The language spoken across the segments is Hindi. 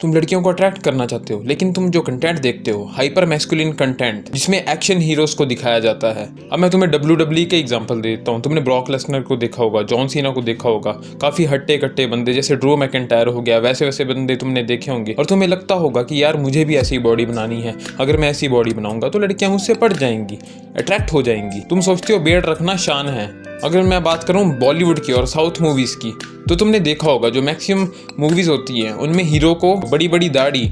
तुम लड़कियों को अट्रैक्ट करना चाहते हो, लेकिन तुम जो कंटेंट देखते हो हाइपर मैस्कुलिन कंटेंट जिसमें एक्शन हीरोज को दिखाया जाता है। अब मैं तुम्हें WWE के एग्जांपल देता हूँ। तुमने ब्रॉक लेसनर को देखा होगा, जॉन सीना को देखा होगा, काफी हट्टे कट्टे बंदे जैसे ड्रू मैकेंटायर हो गया, वैसे वैसे बंदे तुमने देखे होंगे और तुम्हें लगता होगा कि यार मुझे भी ऐसी बॉडी बनानी है, अगर मैं ऐसी बॉडी बनाऊंगा तो लड़कियां मुझसे पड़ जाएंगी, अट्रैक्ट हो जाएंगी। तुम सोचते हो बियर्ड रखना शान है। अगर मैं बात करूँ बॉलीवुड की और साउथ मूवीज की, तो तुमने देखा होगा जो मैक्सिमम मूवीज होती हैं उनमें हीरो को बड़ी बड़ी दाढ़ी,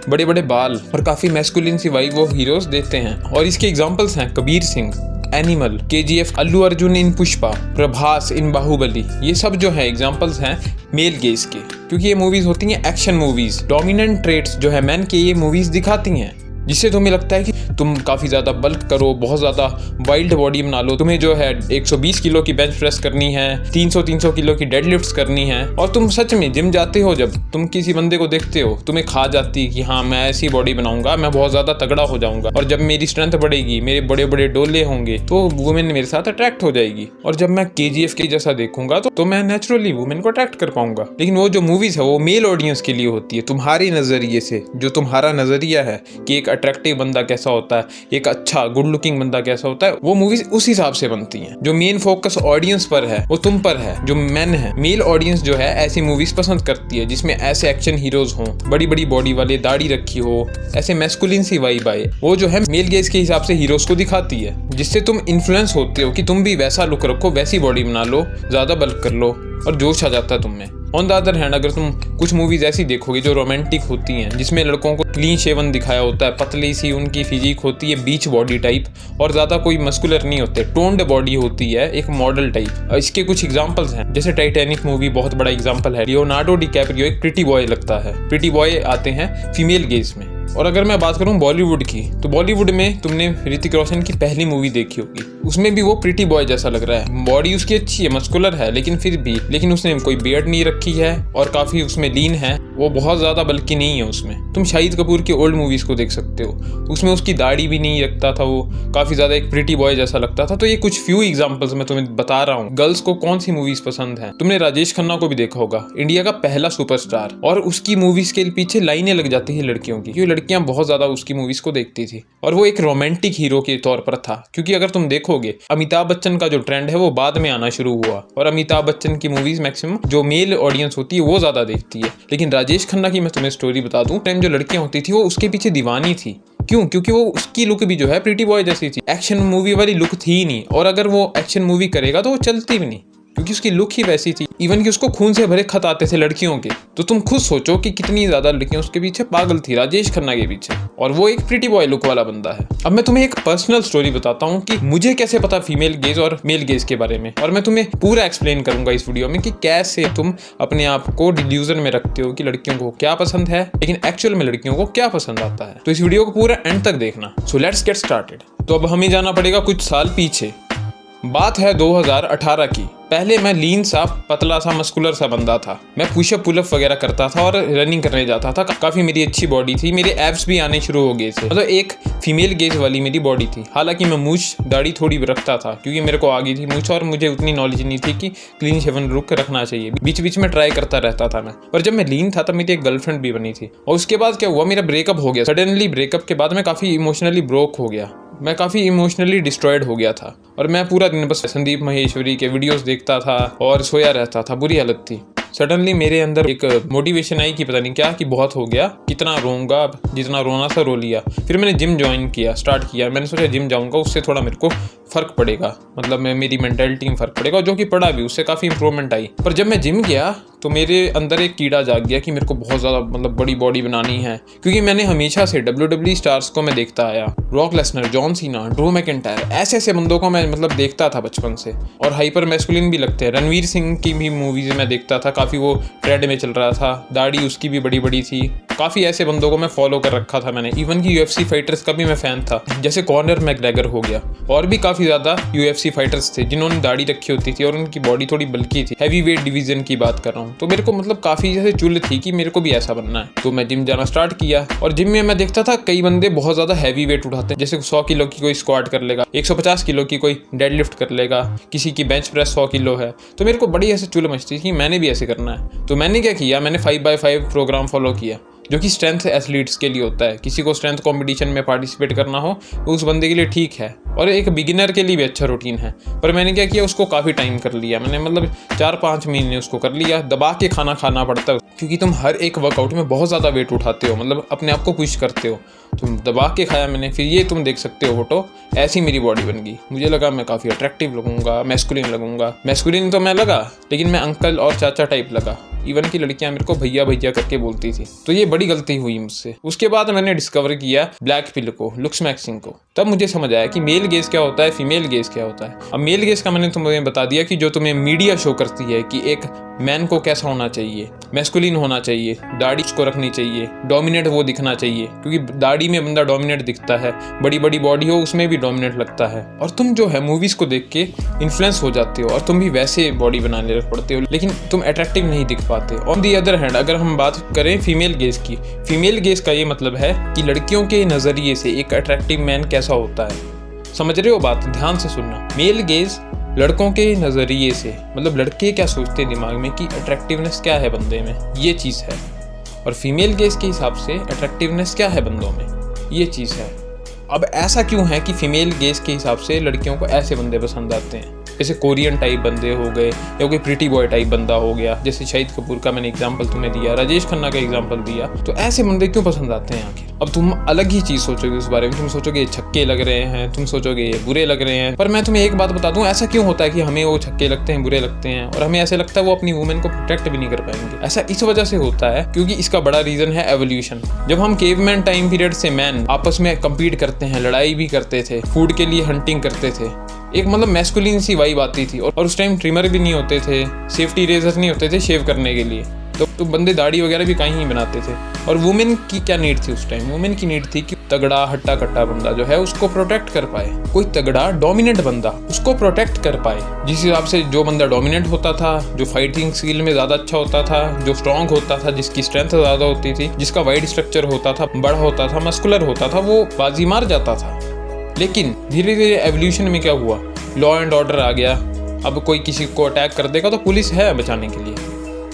बड़े बड़े बाल और काफ़ी मैस्कुलिन सी वाइब वो हीरोज देते हैं। और इसके एग्जांपल्स हैं कबीर सिंह, एनिमल, KGF, अल्लू अर्जुन इन पुष्पा, प्रभास इन बाहुबली। ये सब जो है एग्जांपल्स हैं मेल गेज के, क्योंकि ये मूवीज होती हैं एक्शन मूवीज। डोमिनेंट ट्रेट्स जो है मैन के ये मूवीज दिखाती हैं, जिससे तुम्हें लगता है कि तुम काफ़ी ज़्यादा बल्क करो, बहुत ज़्यादा वाइल्ड बॉडी बना लो, तुम्हें जो है 120 किलो की बेंच प्रेस करनी है, 300 किलो की डेडलिफ्ट्स करनी है, और तुम सच में जिम जाते हो, जब तुम किसी बंदे को देखते हो तुम्हें खा जाती है कि हाँ मैं ऐसी बॉडी बनाऊंगा, मैं बहुत ज़्यादा तगड़ा हो जाऊंगा, और जब मेरी स्ट्रेंथ बढ़ेगी, मेरे बड़े बड़े डोले होंगे, तो वुमेन मेरे साथ अट्रैक्ट हो जाएगी। और जब मैं KGF के जैसा देखूंगा तो मैं नेचुरली वुमेन को अट्रैक्ट कर पाऊंगा। लेकिन वो जो मूवीज है वो मेल ऑडियंस के लिए होती है, तुम्हारे नजरिए से, जो तुम्हारा नजरिया है कि एक अट्रैक्टिव बंदा कैसा होता है, एक अच्छा गुड लुकिंग बंदा कैसा होता है, वो मूवीज उस हिसाब से बनती हैं। जो मेन फोकस ऑडियंस पर है वो तुम पर है, जो मेन है, मेल ऑडियंस जो है ऐसी मूवीज पसंद करती है जिसमें ऐसे एक्शन हीरोज हों, बड़ी बड़ी बॉडी वाले, दाढ़ी रखी हो, ऐसे मैस्कुलिन सी वाइब आए। वो जो है मेल गेज के हिसाब से हीरोज को दिखाती है, जिससे तुम इन्फ्लुएंस होते हो कि तुम भी वैसा लुक रखो, वैसी बॉडी बना लो, ज्यादा बल्क कर लो, और जोश आ जाता है तुम में। ऑन द अदर हैंड अगर तुम कुछ मूवीज ऐसी देखोगे जो रोमांटिक होती हैं, जिसमें लड़कों को क्लीन शेवन दिखाया होता है, पतली सी उनकी फिजिक होती है, बीच बॉडी टाइप, और ज़्यादा कोई मस्कुलर नहीं होते, टोन्ड बॉडी होती है, एक मॉडल टाइप। इसके कुछ एग्जांपल्स हैं, जैसे टाइटैनिक मूवी बहुत बड़ा एग्जांपल है। लियोनार्डो डिकैप्रियो एक प्रिटी बॉय लगता है, प्रिटी बॉय आते हैं फीमेल गेज में। और अगर मैं बात करूं बॉलीवुड की, तो बॉलीवुड में तुमने ऋतिक रोशन की पहली मूवी देखी होगी, उसमें भी वो प्रिटी बॉय जैसा लग रहा है। बॉडी उसकी अच्छी है, मस्कुलर है, लेकिन उसने कोई बियर्ड नहीं रखी है और काफी उसमें लीन है, वो बहुत ज्यादा बल्कि नहीं है उसमें। तुम शाहिद कपूर की ओल्ड मूवीज को देख सकते हो, उसमें उसकी दाढ़ी भी नहीं रखता था, वो काफी ज्यादा एक प्रिटी बॉय जैसा लगता था। तो ये कुछ फ्यू एग्जांपल्स मैं तुम्हें बता रहा हूँ गर्ल्स को कौन सी मूवीज पसंद है। तुमने राजेश खन्ना को भी देखा होगा, इंडिया का पहला सुपरस्टार, और उसकी मूवीज के पीछे लाइनें लग जाती है लड़कियों की, क्योंकि लड़कियां बहुत ज्यादा उसकी मूवीज को देखती थी, और वो एक रोमांटिक हीरो के तौर पर था। क्योंकि अगर तुम देखोगे अमिताभ बच्चन का जो ट्रेंड है वो बाद में आना शुरू हुआ, और अमिताभ बच्चन की मूवीज मैक्सिमम जो मेल ऑडियंस होती है वो ज्यादा देखती है। लेकिन राजेश खन्ना की मैं तुम्हें स्टोरी बता दूं, टाइम जो लड़कियां होती थी वो उसके पीछे दीवानी थी। क्यों? क्योंकि वो उसकी लुक भी जो है प्रिटी बॉय जैसी थी, एक्शन मूवी वाली लुक थी ही नहीं, और अगर वो एक्शन मूवी करेगा तो वो चलती भी नहीं, क्योंकि उसकी लुक ही वैसी थी। इवन कि उसको खून से भरे खत आते थे लड़कियों के। तो तुम खुद सोचो कि कितनी ज्यादा लड़कियां उसके पीछे पागल थी, राजेश खन्ना के पीछे, और वो एक प्रिटी बॉय लुक वाला बंदा है। अब मैं तुम्हें एक पर्सनल स्टोरी बताता हूँ कि मुझे कैसे पता फीमेल गेज और मेल गेज के बारे में, और मैं तुम्हें पूरा एक्सप्लेन करूंगा इस वीडियो में कि कैसे तुम अपने आप को डिल्यूजन में रखते हो कि लड़कियों को क्या पसंद है, लेकिन एक्चुअल में लड़कियों को क्या पसंद आता है। तो इस वीडियो को पूरा एंड तक देखना। So let's get started. तो अब हमें जाना पड़ेगा कुछ साल पीछे। बात है 2018 की। पहले मैं लीन सा, पतला सा, मस्कुलर सा बंदा था। मैं पुशअप पुलअप वगैरह करता था और रनिंग करने जाता था। काफी मेरी अच्छी बॉडी थी, मेरे एब्स भी आने शुरू हो गए थे, मतलब एक फीमेल गेज वाली मेरी बॉडी थी। हालांकि मैं मूछ दाढ़ी थोड़ी रखता था, क्योंकि मेरे को आ गई थी मूछ, और मुझे उतनी नॉलेज नहीं थी कि क्लीन शेवन लुक रखना चाहिए। बीच बीच में ट्राई करता रहता था मैं। पर जब मैं लीन था तब मेरी एक गर्लफ्रेंड भी बनी थी, और उसके बाद क्या हुआ, मेरा ब्रेकअप हो गया। सडनली ब्रेकअप के बाद मैं काफी इमोशनली ब्रोक हो गया, मैं काफ़ी इमोशनली डिस्ट्रॉयड हो गया था, और मैं पूरा दिन बस संदीप महेश्वरी के वीडियोस देखता था और सोया रहता था। बुरी हालत थी। सडनली मेरे अंदर एक मोटिवेशन आई कि पता नहीं क्या, कि बहुत हो गया, कितना रोऊंगा, जितना रोना था रो लिया। फिर मैंने जिम ज्वाइन किया, स्टार्ट किया। मैंने सोचा जिम जाऊंगा, उससे थोड़ा मेरे को फ़र्क पड़ेगा, मतलब मेरी मेंटालिटी में फ़र्क पड़ेगा, जो कि पड़ा भी, उससे काफ़ी इंप्रूवमेंट आई। पर जब मैं जिम गया तो मेरे अंदर एक कीड़ा जाग गया कि मेरे को बहुत ज़्यादा मतलब बड़ी बॉडी बनानी है, क्योंकि मैंने हमेशा से WWE स्टार्स को मैं देखता आया, Brock Lesnar, John Cena, Drew McIntyre, ऐसे बंदों को मैं मतलब देखता था बचपन से, और हाइपर मैस्कुलिन भी लगते हैं। रणवीर सिंह की भी मूवीज़ में देखता था, काफ़ी वो ट्रेंड में चल रहा था, दाढ़ी उसकी भी बड़ी बड़ी थी। काफ़ी ऐसे बंदों को मैं फॉलो कर रखा था मैंने। इवन की UFC फाइटर्स का भी मैं फ़ैन था, जैसे कॉनर मैकग्रेगर हो गया, और भी काफ़ी ज़्यादा UFC फाइटर्स थे जिन्होंने दाढ़ी रखी होती थी और उनकी बॉडी थोड़ी बल्की थी। हैवी वेट डिवीजन की बात कर रहा हूँ। तो मेरे को मतलब काफ़ी जैसे चुल थी कि मेरे को भी ऐसा बनना है। तो मैं जिम जाना स्टार्ट किया, और जिम में मैं देखता था कई बंदे बहुत ज़्यादा हैवी वेट उठाते हैं, जैसे 100 किलो की कोई स्क्वाट कर लेगा, 150 किलो की कोई डेडलिफ्ट कर लेगा, किसी की बेंच प्रेस 100 किलो है। तो मेरे को बड़ी ऐसे चुल मचती थी कि मैंने भी ऐसे करना है। तो मैंने क्या किया, मैंने 5x5 प्रोग्राम फॉलो किया, जो कि स्ट्रेंथ एथलीट्स के लिए होता है। किसी को स्ट्रेंथ कंपटीशन में पार्टिसिपेट करना हो तो उस बंदे के लिए ठीक है, और एक बिगिनर के लिए भी अच्छा रूटीन है। पर मैंने क्या किया, उसको काफ़ी टाइम कर लिया मैंने, मतलब 4-5 महीने उसको कर लिया। दबा के खाना खाना पड़ता है, क्योंकि तुम हर एक वर्कआउट में बहुत ज़्यादा वेट उठाते हो, मतलब अपने आप को पुश करते हो। तुम दबा के खाया मैंने। फिर ये तुम देख सकते हो फोटो, ऐसी मेरी बॉडी बन गई। मुझे लगा मैं काफ़ी अट्रैक्टिव लगूंगा, मैस्कुलिन लगूंगा। मैस्कुलिन तो मैं लगा, लेकिन मैं अंकल और चाचा टाइप लगा। इवन की लड़कियां मेरे को भैया भैया करके बोलती थी। तो ये बड़ी गलती हुई मुझसे। उसके बाद मैंने डिस्कवर किया ब्लैक पिल को, लुक्स मैक्सिंग को। तब मुझे समझ आया कि मेल गेज क्या होता है, फीमेल गेज क्या होता है। अब मेल गेज का मैंने तुम्हें बता दिया कि जो तुम्हें मीडिया शो करती है कि एक मैन को कैसा होना चाहिए, मैस्कुलिन होना चाहिए, दाढ़ी को रखनी चाहिए, डोमिनेट वो दिखना चाहिए, क्योंकि दाढ़ी में बंदा डोमिनेट दिखता है, बड़ी बड़ी बॉडी हो उसमें भी डोमिनेट लगता है। और तुम जो है मूवीज को देख के इन्फ्लुएंस हो जाते हो और तुम भी वैसे बॉडी बनाने लग पड़ते हो, लेकिन तुम अट्रैक्टिव नहीं दिख पाते। ऑन दी अदर हैंड अगर हम बात करें फीमेल गेज की, फीमेल गेज का ये मतलब है कि लड़कियों के नजरिए से एक अट्रैक्टिव मैन कैसा होता है। समझ रहे हो बात? ध्यान से सुनना। मेल गेज लड़कों के नज़रिए से, मतलब लड़के क्या सोचते हैं दिमाग में कि अट्रैक्टिवनेस क्या है बंदे में, ये चीज़ है। और फीमेल गेज के हिसाब से अट्रैक्टिवनेस क्या है बंदों में, ये चीज़ है। अब ऐसा क्यों है कि फीमेल गेज के हिसाब से लड़कियों को ऐसे बंदे पसंद आते हैं, जैसे कोरियन टाइप बंदे हो गए या कोई प्रिटी बॉय टाइप बंदा हो गया, जैसे शाहिद कपूर का मैंने एग्जांपल तुम्हें दिया, राजेश खन्ना का एग्जांपल दिया। तो ऐसे बंदे क्यों पसंद आते हैं आखिर? अब तुम अलग ही चीज़ सोचोगे उस बारे में। तुम सोचोगे ये छक्के लग रहे हैं, तुम सोचोगे ये बुरे लग रहे हैं। पर मैं तुम्हें एक बात बता दूं, ऐसा क्यों होता है कि हमें वो छक्के लगते हैं, बुरे लगते हैं, और हमें ऐसे लगता है वो अपनी वुमेन को प्रोटेक्ट भी नहीं कर पाएंगे। ऐसा इस वजह से होता है क्योंकि इसका बड़ा रीजन है एवोल्यूशन। जब हम केवमैन टाइम पीरियड से मैन आपस में कम्पीट करते हैं, लड़ाई भी करते थे, फूड के लिए हंटिंग करते थे, एक मतलब मैस्कुलिन सी वाइब आती थी। और उस टाइम ट्रिमर भी नहीं होते थे, सेफ्टी रेजर नहीं होते थे शेव करने के लिए, तो बंदे दाढ़ी वगैरह भी कहीं ही बनाते थे। और वुमेन की क्या नीड थी उस टाइम? वुमेन की नीड थी कि तगड़ा हट्टा कट्टा बंदा जो है उसको प्रोटेक्ट कर पाए, कोई तगड़ा डोमिनेंट बंदा उसको प्रोटेक्ट कर पाए। जिस हिसाब से जो बंदा डोमिनेंट होता था, जो फाइटिंग स्किल में ज़्यादा अच्छा होता था, जो स्ट्रॉन्ग होता था, जिसकी स्ट्रेंथ ज़्यादा होती थी, जिसका वाइड स्ट्रक्चर होता था, बड़ा होता था, मस्कुलर होता था, वो बाजी मार जाता था। लेकिन धीरे धीरे एवोल्यूशन में क्या हुआ, लॉ एंड ऑर्डर आ गया। अब कोई किसी को अटैक कर देगा तो पुलिस है बचाने के लिए,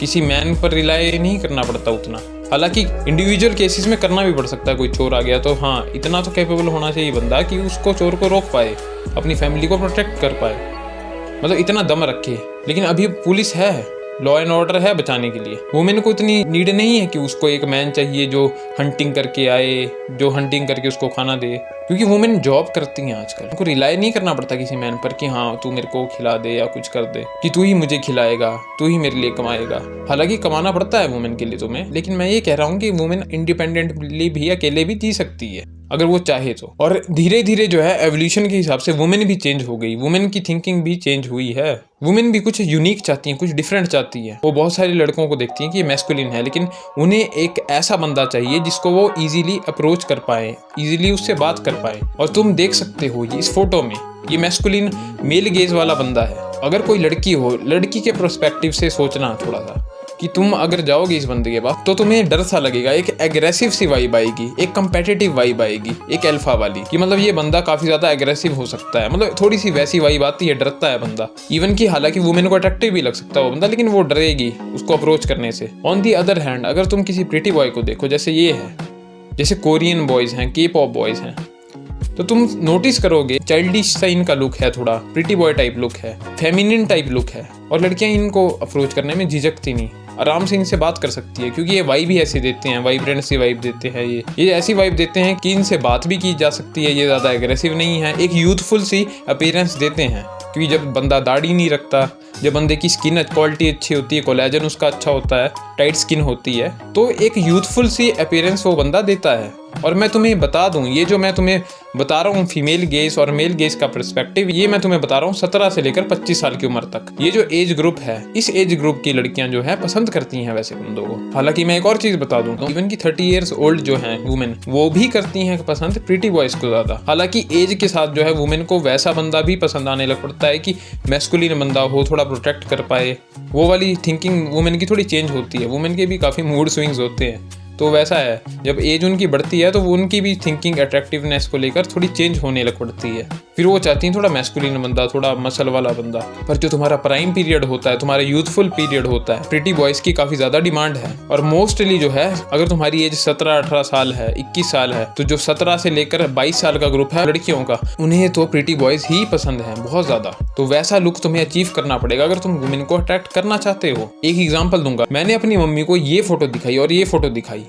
किसी मैन पर रिलाई नहीं करना पड़ता उतना। हालांकि इंडिविजुअल केसेस में करना भी पड़ सकता है, कोई चोर आ गया तो हाँ, इतना तो कैपेबल होना चाहिए बंदा कि उसको चोर को रोक पाए, अपनी फैमिली को प्रोटेक्ट कर पाए, मतलब इतना दम रखे। लेकिन अभी पुलिस है, लॉ एंड ऑर्डर है बचाने के लिए। वुमेन को इतनी नीड नहीं है कि उसको एक मैन चाहिए जो हंटिंग करके आए, जो हंटिंग करके उसको खाना दे, क्योंकि वुमेन जॉब करती हैं आजकल। उनको रिलाई नहीं करना पड़ता किसी मैन पर कि हाँ तू मेरे को खिला दे या कुछ कर दे, कि तू ही मुझे खिलाएगा, तू ही मेरे लिए कमाएगा। हालांकि कमाना पड़ता है वुमेन के लिए तुम्हें, लेकिन मैं ये कह रहा हूँ कि वुमेन इंडिपेंडेंटली भी अकेले भी जी सकती है अगर वो चाहे तो। और धीरे धीरे जो है एवोल्यूशन के हिसाब से वुमेन भी चेंज हो गई, वुमेन की थिंकिंग भी चेंज हुई है। वुमेन भी कुछ यूनिक चाहती हैं, कुछ डिफरेंट चाहती है। वो बहुत सारे लड़कों को देखती हैं कि ये मैस्कुलिन है, लेकिन उन्हें एक ऐसा बंदा चाहिए जिसको वो इजीली अप्रोच कर पाए, इजीली उससे बात कर पाए। और तुम देख सकते हो ये इस फोटो में, ये मैस्कुलिन मेल गेज वाला बंदा है। अगर कोई लड़की हो, लड़की के प्रोस्पेक्टिव से सोचना थोड़ा सा कि तुम अगर जाओगे इस बंदे के पास तो तुम्हें डर सा लगेगा, एक एग्रेसिव सी वाइब आएगी, एक कंपेटिटिव वाइब आएगी, एक अल्फा वाली, कि मतलब ये बंदा काफी ज्यादा एग्रेसिव हो सकता है, मतलब थोड़ी सी वैसी वाइब आती है, डरता है बंदा। इवन कि हालांकि वुमेन को अट्रैक्टिव भी लग सकता है वो बंदा, लेकिन वो डरेगी उसको अप्रोच करने से। ऑन दी अदर हैंड अगर तुम किसी प्रिटी बॉय को देखो, जैसे ये है, जैसे कोरियन बॉयज हैं, के पॉप बॉयज हैं, तो तुम नोटिस करोगे चाइल्डिश सा इनका लुक है, थोड़ा प्रिटी बॉय टाइप लुक है, फेमिनिन टाइप लुक है। और लड़कियां इनको अप्रोच करने में झिझकती नहीं, आराम से इनसे बात कर सकती है, क्योंकि ये वाइब ही ऐसी देते हैं, वाइब्रेंट सी वाइब देते हैं। ये ऐसी वाइब देते हैं कि इनसे बात भी की जा सकती है, ये ज़्यादा एग्रेसिव नहीं है, एक यूथफुल सी अपीयरेंस देते हैं। क्योंकि जब बंदा दाढ़ी नहीं रखता, जब बंदे की स्किन क्वालिटी अच्छी होती है, कोलेजन उसका अच्छा होता है, टाइट स्किन होती है, तो एक यूथफुल सी अपीयरेंस वो बंदा देता है। और मैं तुम्हें बता दूं, ये जो मैं तुम्हें बता रहा हूँ फीमेल गेज और मेल गेज का पर्सपेक्टिव, ये मैं तुम्हें बता रहा हूँ 17 से लेकर 25 साल की उम्र तक। ये जो एज ग्रुप है, इस एज ग्रुप की लड़कियां जो है पसंद करती हैं वैसे बंदों को। हालांकि मैं एक और चीज बता दूं, इवन की 30 ईयर्स ओल्ड जो है वुमेन, वो भी करती हैं पसंद प्रिटी बॉयज को ज्यादा। हालांकि एज के साथ जो है वुमेन को वैसा बंदा भी पसंद आने लग पड़ता है कि मैस्कुलिन बंदा हो, थोड़ा प्रोटेक्ट कर पाए। वो वाली थिंकिंग वुमेन की थोड़ी चेंज होती है। वुमेन के भी काफी मूड स्विंग्स होते हैं, तो वैसा है, जब एज उनकी बढ़ती है तो वो उनकी भी थिंकिंग अट्रैक्टिवनेस को लेकर थोड़ी चेंज होने लग पड़ती है। फिर वो चाहती हैं थोड़ा मैस्कुलिन बंदा, थोड़ा मसल वाला बंदा। पर जो तुम्हारा प्राइम पीरियड होता है, तुम्हारा यूथफुल पीरियड होता है, प्रिटी बॉयज़ की काफ़ी ज़्यादा डिमांड है। और मोस्टली जो है, अगर तुम्हारी एज 17-18 साल है, 21 साल है, तो जो 17 से लेकर 22 साल का ग्रुप है लड़कियों का, उन्हें तो प्रिटी बॉयज़ ही पसंद है बहुत ज़्यादा। तो वैसा लुक तुम्हें अचीव करना पड़ेगा अगर तुम वुमेन को अट्रैक्ट करना चाहते हो। एक एग्जाम्पल दूंगा, मैंने अपनी मम्मी को ये फोटो दिखाई और ये फोटो दिखाई।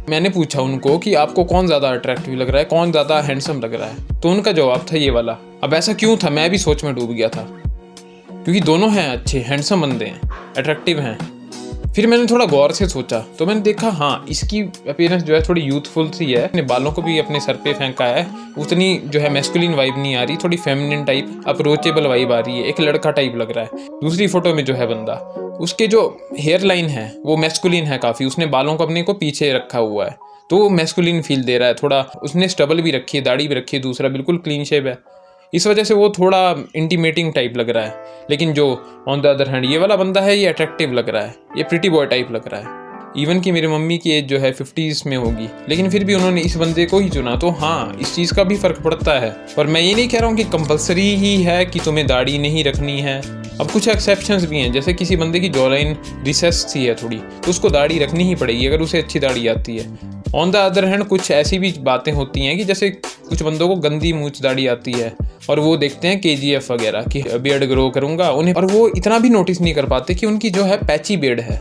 मैंने पूछा उनको कि आपको कौन ज़्यादा अट्रैक्टिव लग रहा है, कौन ज़्यादा हैंडसम लग रहा है, तो उनका जवाब था ये वाला। अब ऐसा क्यों था, मैं भी सोच में डूब गया था, क्योंकि दोनों हैं अच्छे, हैंडसम बंदे हैं, अट्रैक्टिव हैं। फिर मैंने थोड़ा गौर से सोचा तो मैंने देखा हाँ, इसकी अपीयरेंस जो है थोड़ी यूथफुल सी है, अपने बालों को भी अपने सर पे फेंका है, उतनी जो है मैस्कुलिन वाइब नहीं आ रही, थोड़ी फेमिनिन टाइप अप्रोचेबल वाइब आ रही है, एक लड़का टाइप लग रहा है। दूसरी फोटो में जो है बंदा, उसके जो हेयर लाइन है वो मैस्कुलिन है काफ़ी, उसने बालों को अपने को पीछे रखा हुआ है तो वो मैस्कुलिन फील दे रहा है थोड़ा। उसने स्टबल भी रखी है, दाढ़ी भी रखी है, दूसरा बिल्कुल क्लीन शेव है, इस वजह से वो थोड़ा इंटीमेटिंग टाइप लग रहा है। लेकिन जो ऑन द अदर हैंड ये वाला बंदा है, ये अट्रैक्टिव लग रहा है, ये प्रिटी बॉय टाइप लग रहा है। इवन कि मेरी मम्मी की एज जो है 50s में होगी, लेकिन फिर भी उन्होंने इस बंदे को ही चुना। तो हाँ, इस चीज़ का भी फ़र्क पड़ता है। पर मैं ये नहीं कह रहा हूँ कि कंपलसरी ही है कि तुम्हें दाढ़ी नहीं रखनी है। अब कुछ एक्सेप्शंस भी हैं, जैसे किसी बंदे की जॉलाइन रिसेस सी है थोड़ी, तो उसको दाढ़ी रखनी ही पड़ेगी अगर उसे अच्छी दाढ़ी आती है। ऑन द अदर हैंड कुछ ऐसी भी बातें होती हैं कि जैसे कुछ बंदों को गंदी मूंछ दाढ़ी आती है और वो देखते हैं KGF वगैरह कि बियर्ड ग्रो करूँगा उन्हें, और वो इतना भी नोटिस नहीं कर पाते कि उनकी जो है पैची बियर्ड है,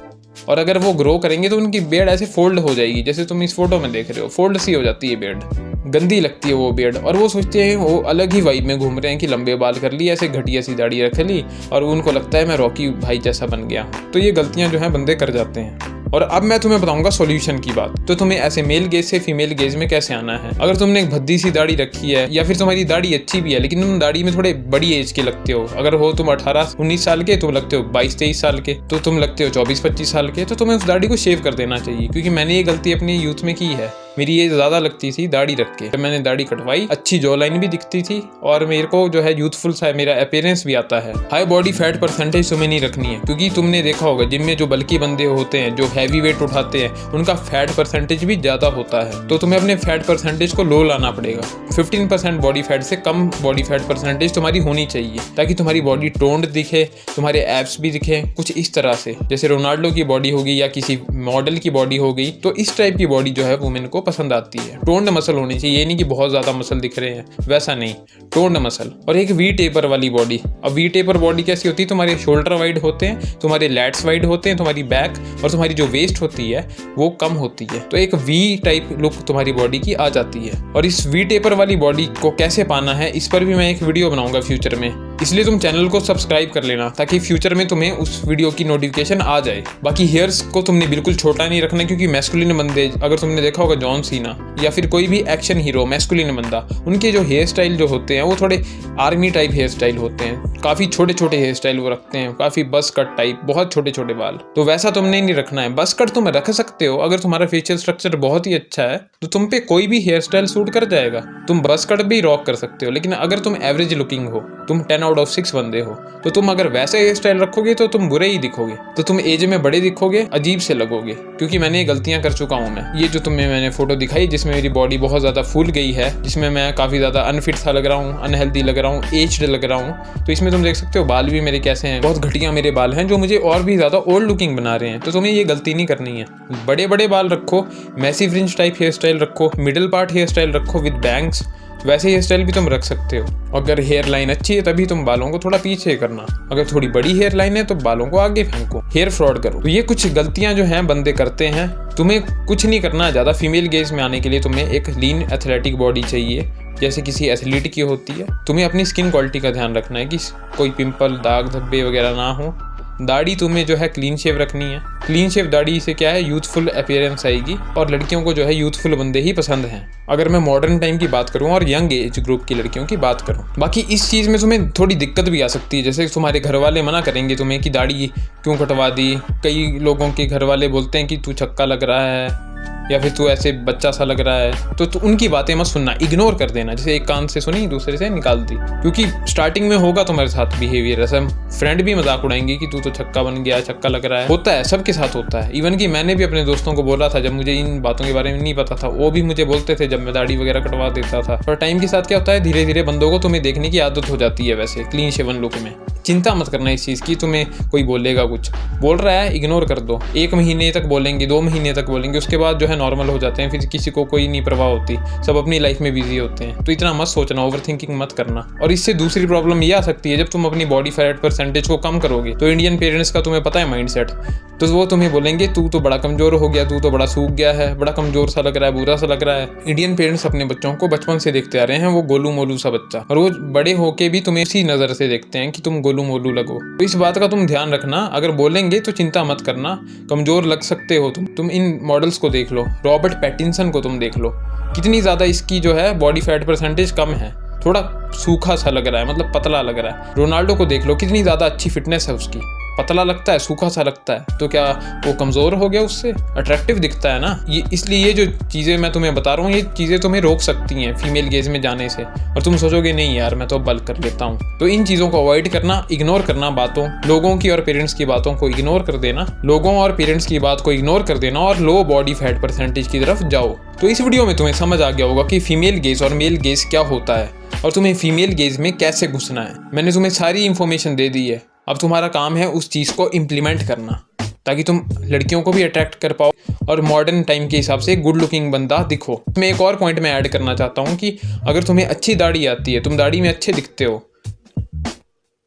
और अगर वो ग्रो करेंगे तो उनकी बियर्ड ऐसे फोल्ड हो जाएगी, जैसे तुम इस फोटो में देख रहे हो, फोल्ड सी हो जाती है बियर्ड, गंदी लगती है वो बियर्ड। और वो सोचते हैं वो अलग ही वाइब में घूम रहे हैं कि लंबे बाल कर लिए, ऐसे घटिया सी दाढ़ी रख ली, और उनको लगता है मैं रॉकी भाई जैसा बन गया हूँ। तो ये गलतियाँ जो हैं बंदे कर जाते हैं। और अब मैं तुम्हें बताऊंगा सॉल्यूशन की बात। तो तुम्हें ऐसे मेल गेज से फीमेल गेज में कैसे आना है। अगर तुमने एक भद्दी सी दाढ़ी रखी है, या फिर तुम्हारी दाढ़ी अच्छी भी है लेकिन तुम दाढ़ी में थोड़े बड़ी एज के लगते हो, अगर हो तुम 18-19 साल के, तुम लगते हो 22-23 साल के, तो तुम लगते हो 24-25 साल के, तो तुम्हें उस दाढ़ी को शेव कर देना चाहिए। क्योंकि मैंने ये गलती अपनी यूथ में की है, मेरी एज ज़्यादा लगती थी दाढ़ी रख के। जब मैंने दाढ़ी कटवाई, अच्छी जॉ लाइन भी दिखती थी और मेरे को जो है यूथफुल सा मेरा अपीयरेंस भी आता है। हाई बॉडी फैट परसेंटेज तुम्हें नहीं रखनी है, क्योंकि तुमने देखा होगा जिम में जो बल्कि बंदे होते हैं, जो हैवी वेट उठाते हैं, उनका फैट परसेंटेज भी ज़्यादा होता है। तो तुम्हें अपने फैट परसेंटेज को लो लाना पड़ेगा। 15% बॉडी फैट से कम बॉडी फैट परसेंटेज तुम्हारी होनी चाहिए, ताकि तुम्हारी बॉडी टोन्ड दिखे, तुम्हारे एब्स भी दिखे कुछ इस तरह से, जैसे रोनाल्डो की बॉडी होगी या किसी मॉडल की बॉडी हो गई। तो इस टाइप की बॉडी जो है वुमेन को पसंद आती है। टोन्ड मसल होनी चाहिए, ये नहीं कि बहुत ज़्यादा मसल दिख रहे हैं, वैसा नहीं, टोन्ड मसल। और एक वी टेपर वाली बॉडी। अब वी टेपर बॉडी कैसी होती है, तुम्हारे शोल्डर वाइड होते हैं, तुम्हारे लैट्स वाइड होते हैं, तुम्हारी बैक और तुम्हारी जो वेस्ट होती है वो कम होती है। तो एक वी टाइप लुक तुम्हारी बॉडी की आ जाती है। और इस वी टेपर वाली बॉडी को कैसे पाना है, इस पर भी मैं एक वीडियो बनाऊंगा फ्यूचर में, इसलिए तुम चैनल को सब्सक्राइब कर लेना ताकि फ्यूचर में तुम्हें उस वीडियो की नोटिफिकेशन आ जाए। बाकी हेयर्स को तुमने बिल्कुल छोटा नहीं रखना, क्योंकि मैस्कुलिन बंदे, अगर तुमने देखा होगा जॉन सीना या फिर कोई भी एक्शन हीरो मैस्कुलिन बंदा, उनके जो हेयर स्टाइल जो होते हैं वो थोड़े आर्मी टाइप हेयर स्टाइल होते हैं, काफ़ी छोटे छोटे हेयर स्टाइल वो रखते हैं, काफ़ी बस कट टाइप, बहुत छोटे छोटे बाल। तो वैसा तुमने नहीं रखना है। बस कट तुम रख सकते हो अगर तुम्हारा फेशियल स्ट्रक्चर बहुत ही अच्छा है, तो तुम पे कोई भी हेयर स्टाइल सूट कर जाएगा, तुम बस कट भी रॉक कर सकते हो। लेकिन अगर तुम एवरेज लुकिंग हो, तुम 10 आउट ऑफ 6 बंदे हो, तो तुम अगर वैसे हेयर स्टाइल रखोगे तो तुम बुरे ही दिखोगे, तो तुम एज में बड़े दिखोगे, अजीब से लगोगे। क्योंकि मैंने ये गलतियां कर चुका हूँ मैं। ये जो तुम्हें मैंने फोटो दिखाई जिसमें मेरी बॉडी बहुत ज़्यादा फूल गई है, जिसमें मैं काफ़ी ज़्यादा अनफिट सा लग रहा हूँ, अनहेल्दी लग रहा हूँ, एज्ड लग रहा हूँ, तो इसमें तुम देख सकते हो बाल भी मेरे कैसे हैं, बहुत घटिया मेरे बाल हैं जो मुझे और भी ज़्यादा ओल्ड लुकिंग बना रहे हैं। तो तुम्हें ये गलती नहीं करनी है। बड़े बड़े बाल रखो, messy fringe type hair style रखो, मिडिल पार्ट हेयर स्टाइल रखो विद बैंग्स, वैसे हेयर स्टाइल भी तुम रख सकते हो। अगर हेयर लाइन अच्छी है तभी तुम बालों को थोड़ा पीछे करना, अगर थोड़ी बड़ी हेयर लाइन है तो बालों को आगे फेंको, हेयर फ्रॉड करो। तो ये कुछ गलतियां जो हैं बंदे करते हैं। तुम्हें कुछ नहीं करना ज़्यादा। फीमेल गेज में आने के लिए तुम्हें एक लीन एथलेटिक बॉडी चाहिए, जैसे किसी एथलीट की होती है। तुम्हें अपनी स्किन क्वालिटी का ध्यान रखना है कि कोई पिंपल, दाग धब्बे वगैरह ना हो। दाढ़ी तुम्हें जो है क्लीन शेव रखनी है। क्लीन शेव दाढ़ी से क्या है, यूथफुल अपीयरेंस आएगी, और लड़कियों को जो है यूथफुल बंदे ही पसंद हैं, अगर मैं मॉडर्न टाइम की बात करूं और यंग एज ग्रुप की लड़कियों की बात करूं। बाकी इस चीज़ में तुम्हें थोड़ी दिक्कत भी आ सकती है, जैसे तुम्हारे घर वाले मना करेंगे तुम्हें कि दाढ़ी क्यों कटवा दी। कई लोगों के घर वाले बोलते हैं कि तू छक्का लग रहा है, या फिर तू ऐसे बच्चा सा लग रहा है, तो उनकी बातें मत सुनना, इग्नोर कर देना। जैसे एक कान से सुनी दूसरे से निकाल दी। क्योंकि स्टार्टिंग में होगा तुम्हारे साथ बिहेवियर ऐसा, फ्रेंड भी मजाक उड़ाएंगे कि तू तो छक्का बन गया, छक्का लग रहा है। होता है, सबके साथ होता है। इवन कि मैंने भी अपने दोस्तों को बोला था जब मुझे इन बातों के बारे में नहीं पता था, वो भी मुझे बोलते थे जब मैं दाढ़ी वगैरह कटवा देता था। पर टाइम के साथ क्या होता है, धीरे धीरे बंदों को तुम्हें देखने की आदत हो जाती है वैसे क्लीन शेवन लुक में। चिंता मत करना इस चीज़ की, तुम्हें कोई बोलेगा, कुछ बोल रहा है इग्नोर कर दो। 1 महीने तक बोलेंगे, 2 महीने तक बोलेंगे, उसके बाद जो है नॉर्मल हो जाते हैं, फिर किसी को कोई नहीं परवाह होती, सब अपनी लाइफ में बिजी होते हैं। तो इतना मत सोचना, ओवर थिंकिंग मत करना। और इससे दूसरी प्रॉब्लम ये आ सकती है, जब तुम अपनी बॉडी फैट परसेंटेज को कम करोगे तो इंडियन पेरेंट्स का तुम्हें पता है माइंडसेट, तो वो तुम्हें बोलेंगे तू तो बड़ा कमजोर हो गया, तू तो बड़ा सूख गया है, बड़ा कमजोर सा लग रहा है, बुरा सा लग रहा है। इंडियन पेरेंट्स अपने बच्चों को बचपन से देखते आ रहे हैं वो गोलू मोलू सा बच्चा, और वो बड़े होके भी तुम्हें इसी नज़र से देखते हैं कि तुम गोलू मोलू लगो। तो इस बात का तुम ध्यान रखना। अगर बोलेंगे तो चिंता मत करना, कमजोर लग सकते हो तुम इन मॉडल्स को देख लो, रॉबर्ट पैटिंसन को तुम देख लो, कितनी ज़्यादा इसकी जो है बॉडी फैट परसेंटेज कम है, थोड़ा सूखा सा लग रहा है, मतलब पतला लग रहा है। रोनाल्डो को देख लो, कितनी ज़्यादा अच्छी फिटनेस है उसकी, पतला लगता है, सूखा सा लगता है, तो क्या वो कमज़ोर हो गया उससे? अट्रैक्टिव दिखता है ना ये। इसलिए ये जो चीज़ें मैं तुम्हें बता रहा हूँ, ये चीज़ें तुम्हें रोक सकती हैं फीमेल गेज में जाने से, और तुम सोचोगे नहीं यार मैं तो बल्क कर लेता हूँ। तो इन चीज़ों को अवॉइड करना, इग्नोर करना बातों, लोगों की और पेरेंट्स की बातों को इग्नोर कर देना, लोगों और पेरेंट्स की बात को इग्नोर कर देना, और लो बॉडी फैट परसेंटेज की तरफ जाओ। तो इस वीडियो में तुम्हें समझ आ गया होगा कि फीमेल गेज और मेल गेज क्या होता है, और तुम्हें फीमेल गेज में कैसे घुसना है। मैंने तुम्हें सारी इन्फॉर्मेशन दे दी है, अब तुम्हारा काम है उस चीज़ को इम्प्लीमेंट करना, ताकि तुम लड़कियों को भी अट्रैक्ट कर पाओ और मॉडर्न टाइम के हिसाब से गुड लुकिंग बंदा दिखो। मैं एक और पॉइंट में ऐड करना चाहता हूँ कि अगर तुम्हें अच्छी दाढ़ी आती है, तुम दाढ़ी में अच्छे दिखते हो,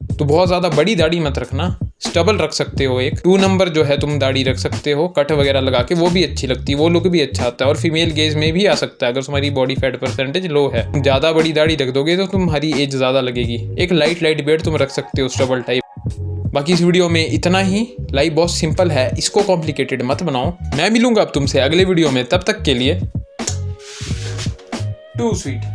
तो बहुत ज़्यादा बड़ी दाढ़ी मत रखना, स्टबल रख सकते हो, एक 2 नंबर जो है तुम दाढ़ी रख सकते हो, कट वगैरह लगा के, वो भी अच्छी लगती है, वो लुक भी अच्छा आता है, और फीमेल गेज में भी आ सकता है अगर तुम्हारी बॉडी फैट परसेंटेज लो है। ज़्यादा बड़ी दाढ़ी रख दोगे तो तुम्हारी एज ज़्यादा लगेगी। एक लाइट बेड तुम रख सकते हो, स्टबल टाइप। बाकी इस वीडियो में इतना ही। लाइफ बहुत सिंपल है, इसको कॉम्प्लिकेटेड मत बनाओ। मैं मिलूंगा अब तुमसे अगले वीडियो में, तब तक के लिए टू स्वीट।